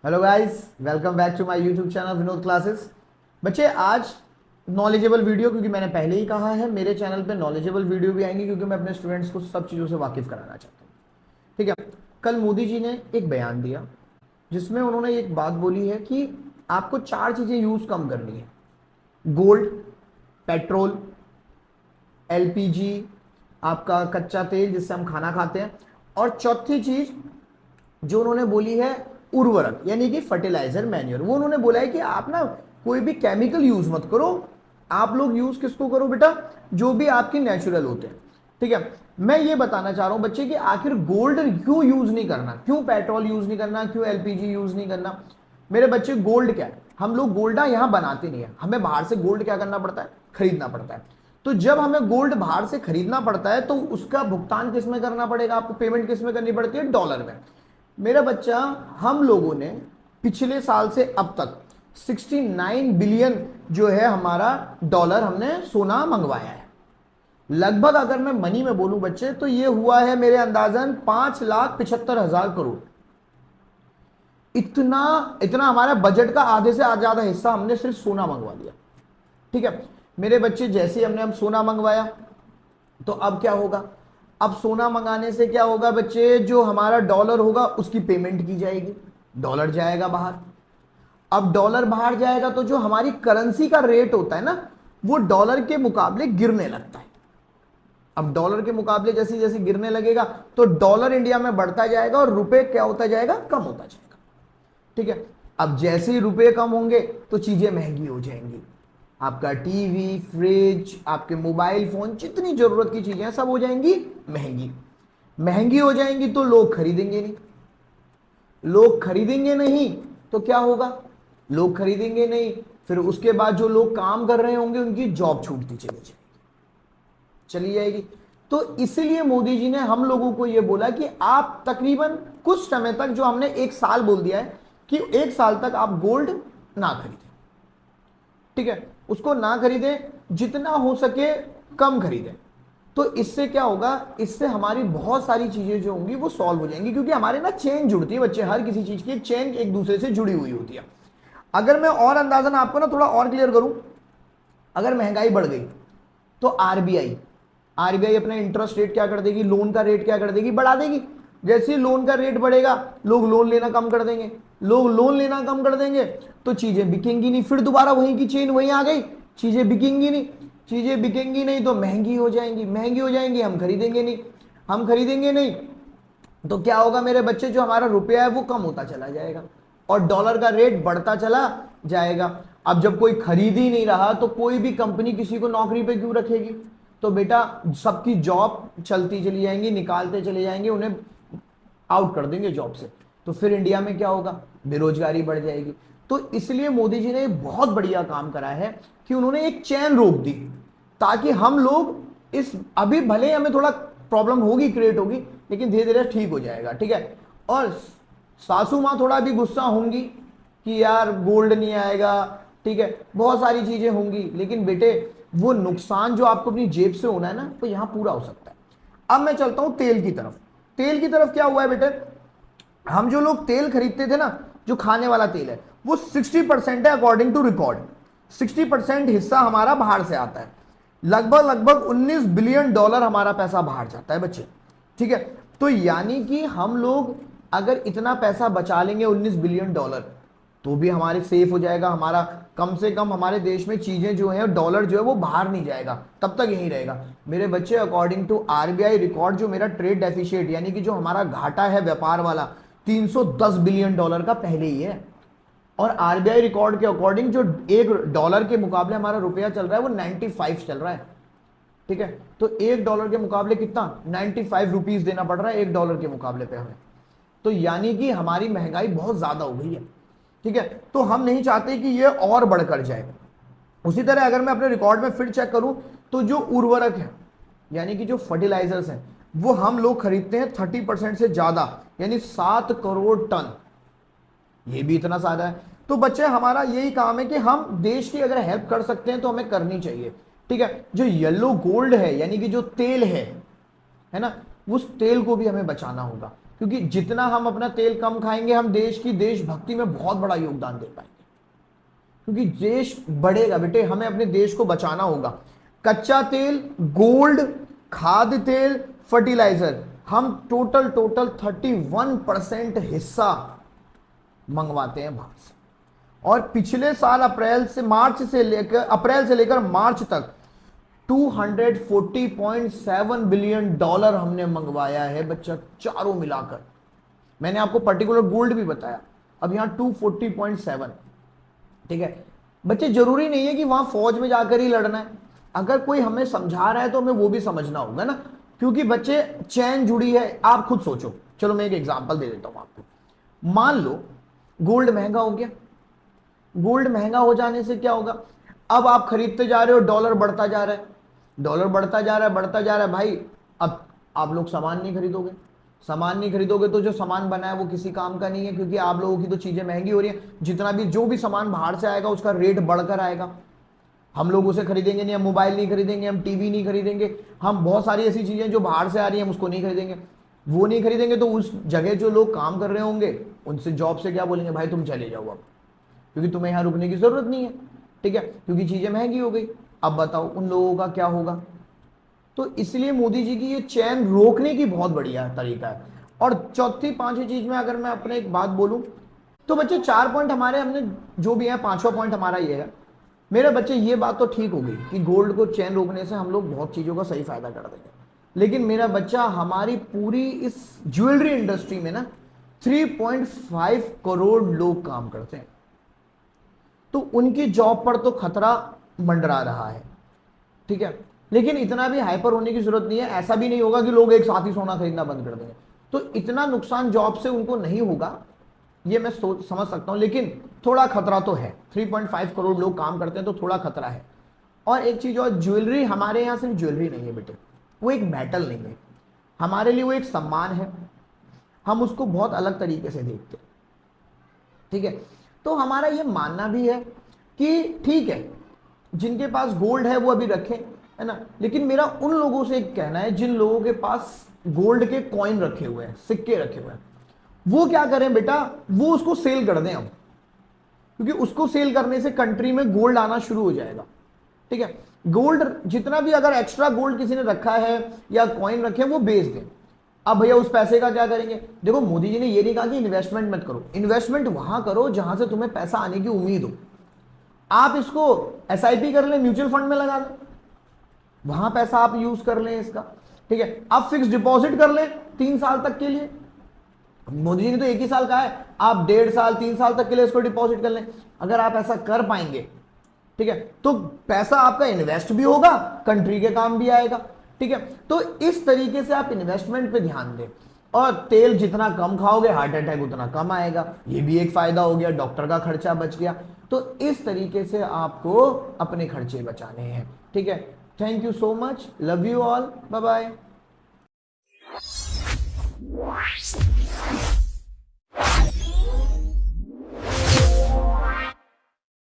Hello guys, welcome back to my YouTube channel Vinod classes. बच्चे आज knowledgeable video, क्योंकि मैंने पहले ही कहा है मेरे चैनल पे नॉलेजेबल वीडियो भी आएंगी, क्योंकि मैं अपने स्टूडेंट्स को सब चीज़ों से वाकिफ कराना चाहता हूँ। ठीक है। कल मोदी जी ने एक बयान दिया जिसमें उन्होंने एक बात बोली है कि आपको 4 चीज़ें यूज़ कम करनी है: गोल्ड, पेट्रोल, एलपीजी, आपका कच्चा तेल जिससे हम खाना खाते हैं, और चौथी चीज़ जो उन्होंने बोली है उर्वरक, यानी कि फर्टिलाइजर, मैन्योर। वो उन्होंने बोला है कि आप ना कोई भी केमिकल यूज मत करो, आप लोग यूज किसको करो बेटा, जो भी आपके नेचुरल होते हैं। ठीक है। मैं ये बताना चाह रहा हूं बच्चे कि आखिर गोल्ड क्यों यूज नहीं करना, क्यों पेट्रोल यूज नहीं करना, क्यों एलपीजी यूज नहीं करना। मेरे बच्चे, गोल्ड क्या है? हम लोग गोल्ड यहां बनाते नहीं है, हमें बाहर से गोल्ड क्या करना पड़ता है, खरीदना पड़ता है। तो जब हमें गोल्ड बाहर से खरीदना पड़ता है तो उसका भुगतान किस में करना पड़ेगा, आपको पेमेंट किस में करनी पड़ती है, डॉलर में। मेरा बच्चा, हम लोगों ने पिछले साल से अब तक 69 बिलियन जो है हमारा डॉलर हमने सोना मंगवाया है। लगभग अगर मैं मनी में बोलूं बच्चे तो ये हुआ है मेरे अंदाजन 5,75,000 करोड़। इतना इतना हमारे बजट का आधे से ज्यादा हिस्सा हमने सिर्फ सोना मंगवा दिया। ठीक है। मेरे बच्चे, जैसे ही हमने सोना मंगवाया तो अब क्या होगा, अब सोना मंगाने से क्या होगा बच्चे, जो हमारा डॉलर होगा उसकी पेमेंट की जाएगी, डॉलर जाएगा बाहर। अब डॉलर बाहर जाएगा तो जो हमारी करेंसी का रेट होता है ना, वो डॉलर के मुकाबले गिरने लगता है। अब डॉलर के मुकाबले जैसे जैसे गिरने लगेगा तो डॉलर इंडिया में बढ़ता जाएगा और रुपए क्या होता जाएगा, कम होता जाएगा। ठीक है। अब जैसे ही रुपए कम होंगे तो चीजें महंगी हो जाएंगी। आपका टीवी, फ्रिज, आपके मोबाइल फोन, जितनी जरूरत की चीजें हैं सब हो जाएंगी महंगी। महंगी हो जाएंगी तो लोग खरीदेंगे नहीं। लोग खरीदेंगे नहीं तो क्या होगा, लोग खरीदेंगे नहीं, फिर उसके बाद जो लोग काम कर रहे होंगे उनकी जॉब छूटती चली जाएगी। तो इसलिए मोदी जी ने हम लोगों को यह बोला कि आप तकरीबन कुछ समय तक, जो हमने 1 साल बोल दिया है कि 1 साल तक आप गोल्ड ना खरीदें। ठीक है, उसको ना खरीदें, जितना हो सके कम खरीदें। तो इससे क्या होगा, इससे हमारी बहुत सारी चीजें जो होंगी वो सॉल्व हो जाएंगी, क्योंकि हमारे ना चेन जुड़ती है बच्चे, हर किसी चीज की चेन एक दूसरे से जुड़ी हुई होती है। अगर मैं और अंदाजन आपको ना थोड़ा और क्लियर करूं, अगर महंगाई बढ़ गई तो आरबीआई आरबीआई अपना इंटरेस्ट रेट क्या कर देगी, लोन का रेट क्या कर देगी, बढ़ा देगी। जैसे ही लोन का रेट बढ़ेगा लोग लोन लेना कम कर देंगे, लोग लोन लेना कम कर देंगे तो चीजें बिकेंगी नहीं, फिर दोबारा वहीं की चेन वहीं आ गई, चीजें बिकेंगी नहीं, चीजें बिकेंगी नहीं तो महंगी हो जाएंगी, महंगी हो जाएंगी, हम खरीदेंगे नहीं, हम खरीदेंगे नहीं तो क्या होगा मेरे बच्चे, जो हमारा रुपया है वो कम होता चला जाएगा और डॉलर का रेट बढ़ता चला जाएगा। अब जब कोई खरीद ही नहीं रहा तो कोई भी कंपनी किसी को नौकरी पे क्यों रखेगी, तो बेटा सबकी जॉब चलती चली जाएंगी, निकालते चले जाएंगे, उन्हें आउट कर देंगे जॉब से। तो फिर इंडिया में क्या होगा, बेरोजगारी बढ़ जाएगी। तो इसलिए मोदी जी ने बहुत बढ़िया काम करा है कि उन्होंने एक चैन रोक दी, ताकि हम लोग इस, अभी भले हमें थोड़ा प्रॉब्लम होगी, क्रिएट होगी, लेकिन धीरे धीरे ठीक हो जाएगा। ठीक है। और सासू माँ थोड़ा भी गुस्सा होंगी कि यार गोल्ड नहीं आएगा, ठीक है, बहुत सारी चीजें होंगी, लेकिन बेटे वो नुकसान जो आपको अपनी जेब से होना है ना, तो यहां पूरा हो सकता है। अब मैं चलता हूं तेल की तरफ। तेल की तरफ क्या हुआ है बेटे, हम जो लोग तेल खरीदते थे ना, जो खाने वाला तेल है, वो 60% है अकॉर्डिंग टू रिकॉर्ड। 60% हिस्सा हमारा बाहर से आता है। लगभग लगभग 19 बिलियन डॉलर हमारा पैसा बाहर जाता है बच्चे। ठीक है। तो यानी कि हम लोग अगर इतना पैसा बचा लेंगे 19 बिलियन डॉलर, तो भी हमारे सेफ हो जाएगा। हमारा कम से कम हमारे देश में चीजें जो है, डॉलर जो है वो बाहर नहीं जाएगा, तब तक यहीं रहेगा मेरे बच्चे। अकॉर्डिंग टू आरबीआई रिकॉर्ड, जो मेरा ट्रेड डेफिशिएट यानी कि जो हमारा घाटा है व्यापार वाला, 310 बिलियन डॉलर का पहले ही है। और आरबीआई रिकॉर्ड के अकॉर्डिंग जो $1 के मुकाबले हमारा रुपया चल रहा है वो 95 चल रहा है। ठीक है। तो $1 के मुकाबले कितना, 95 रुपीज देना पड़ रहा है $1 के मुकाबले पे हमें। तो यानी कि हमारी महंगाई बहुत ज्यादा हो गई है। ठीक है। तो हम नहीं चाहते कि ये और बढ़कर जाए। उसी तरह अगर मैं अपने रिकॉर्ड में फिर चेक करूं तो जो उर्वरक है यानी कि जो फर्टिलाइजर्स हैं, वो हम लोग खरीदते हैं 30% से ज्यादा, यानी 7 करोड़ टन। ये भी इतना ज्यादा है। तो बच्चे, हमारा यही काम है कि हम देश की अगर हेल्प कर सकते हैं तो हमें करनी चाहिए। ठीक है। जो येलो गोल्ड है यानी कि जो तेल है ना, उस तेल को भी हमें बचाना होगा, क्योंकि जितना हम अपना तेल कम खाएंगे हम देश की देशभक्ति में बहुत बड़ा योगदान दे पाएंगे, क्योंकि देश बढ़ेगा बेटे, हमें अपने देश को बचाना होगा। कच्चा तेल, गोल्ड, खाद्य तेल, फर्टिलाइजर, हम टोटल 31% हिस्सा मंगवाते हैं बाहर से। और पिछले साल अप्रैल से लेकर मार्च तक 240.7 बिलियन डॉलर हमने मंगवाया है बच्चा, चारों मिलाकर। मैंने आपको पर्टिकुलर गोल्ड भी बताया, अब यहां 240.7। ठीक है बच्चे, जरूरी नहीं है कि वहां फौज में जाकर ही लड़ना है, अगर कोई हमें समझा रहा है तो हमें वो भी समझना होगा ना, क्योंकि बच्चे चैन जुड़ी है। आप खुद सोचो, चलो मैं एक एग्जांपल दे देता हूं आपको। मान लो गोल्ड महंगा हो गया, गोल्ड महंगा हो जाने से क्या होगा, अब आप खरीदते जा रहे हो, डॉलर बढ़ता जा रहा है, डॉलर बढ़ता जा रहा है भाई। अब आप लोग सामान नहीं खरीदोगे, सामान नहीं खरीदोगे तो जो सामान बना है वो किसी काम का नहीं है, क्योंकि आप लोगों की तो चीजें महंगी हो रही है। जितना भी जो भी सामान बाहर से आएगा उसका रेट बढ़कर आएगा, हम लोग उसे खरीदेंगे नहीं, हम मोबाइल नहीं खरीदेंगे, हम टीवी नहीं खरीदेंगे, हम बहुत सारी ऐसी चीजें जो बाहर से आ रही हैं हम उसको नहीं खरीदेंगे। वो नहीं खरीदेंगे तो उस जगह जो लोग काम कर रहे होंगे उनसे जॉब से क्या बोलेंगे, भाई तुम चले जाओ अब, क्योंकि तुम्हें यहाँ रुकने की जरूरत नहीं है। ठीक है, क्योंकि चीजें महंगी हो गई। अब बताओ उन लोगों का क्या होगा। तो इसलिए मोदी जी की ये चैन रोकने की बहुत बढ़िया तरीका है। और चौथी पांचवी चीज में अगर मैं अपने एक बात बोलूं तो बच्चे 4 पॉइंट हमारे, हमने जो भी है, 5वां पॉइंट हमारा ये है मेरे बच्चे, ये बात तो ठीक हो गई कि गोल्ड को चैन रोकने से हम लोग बहुत चीजों का सही फायदा कर देंगे। लेकिन मेरा बच्चा, हमारी पूरी इस ज्वेलरी इंडस्ट्री में ना 3.5 करोड़ लोग काम करते हैं, तो उनकी जॉब पर तो खतरा मंडरा रहा है। ठीक है, लेकिन इतना भी हाइपर होने की जरूरत नहीं है। ऐसा भी नहीं होगा कि लोग एक साथ ही सोना खरीदना बंद कर देंगे, तो इतना नुकसान जॉब से उनको नहीं होगा, ये मैं समझ सकता हूं। लेकिन थोड़ा खतरा तो है, 3.5 करोड़ लोग काम करते हैं तो थोड़ा खतरा है। और एक चीज और, ज्वेलरी हमारे यहां सिर्फ ज्वेलरी नहीं है बेटे, वो एक मेटल नहीं है, हमारे लिए वो एक सम्मान है, हम उसको बहुत अलग तरीके से देखते हैं। ठीक है, तो हमारा ये मानना भी है कि ठीक है जिनके पास गोल्ड है वो अभी रखें, है ना, लेकिन मेरा उन लोगों से एक कहना है जिन लोगों के पास गोल्ड के कॉइन रखे हुए हैं, सिक्के रखे हुए हैं, वो क्या करें बेटा, वो उसको सेल कर दें अब, क्योंकि उसको सेल करने से कंट्री में गोल्ड आना शुरू हो जाएगा। ठीक है, गोल्ड जितना भी अगर एक्स्ट्रा गोल्ड किसी ने रखा है या कॉइन रखे हैं वो बेच दें। अब भैया उस पैसे का क्या करेंगे, देखो मोदी जी ने ये नहीं कहा कि इन्वेस्टमेंट मत करो, इन्वेस्टमेंट वहां करो जहां से तुम्हें पैसा आने की उम्मीद हो। आप इसको एसआईपी कर लें, म्यूचुअल फंड में लगा दें, वहां पैसा आप यूज कर लें इसका। ठीक है, आप फिक्स डिपॉजिट कर लें 3 साल तक के लिए, मोदी जी ने तो 1 ही साल कहा है, आप 1.5 साल 3 साल तक के लिए इसको डिपॉजिट कर लें। अगर आप ऐसा कर पाएंगे, ठीक है, तो पैसा आपका इन्वेस्ट भी होगा, कंट्री के काम भी आएगा। ठीक है, तो इस तरीके से आप इन्वेस्टमेंट पे ध्यान दें, और तेल जितना कम खाओगे हार्ट अटैक उतना कम आएगा, ये भी एक फायदा हो गया, डॉक्टर का खर्चा बच गया। तो इस तरीके से आपको अपने खर्चे बचाने हैं। ठीक है, thank you so much, love you all, bye bye.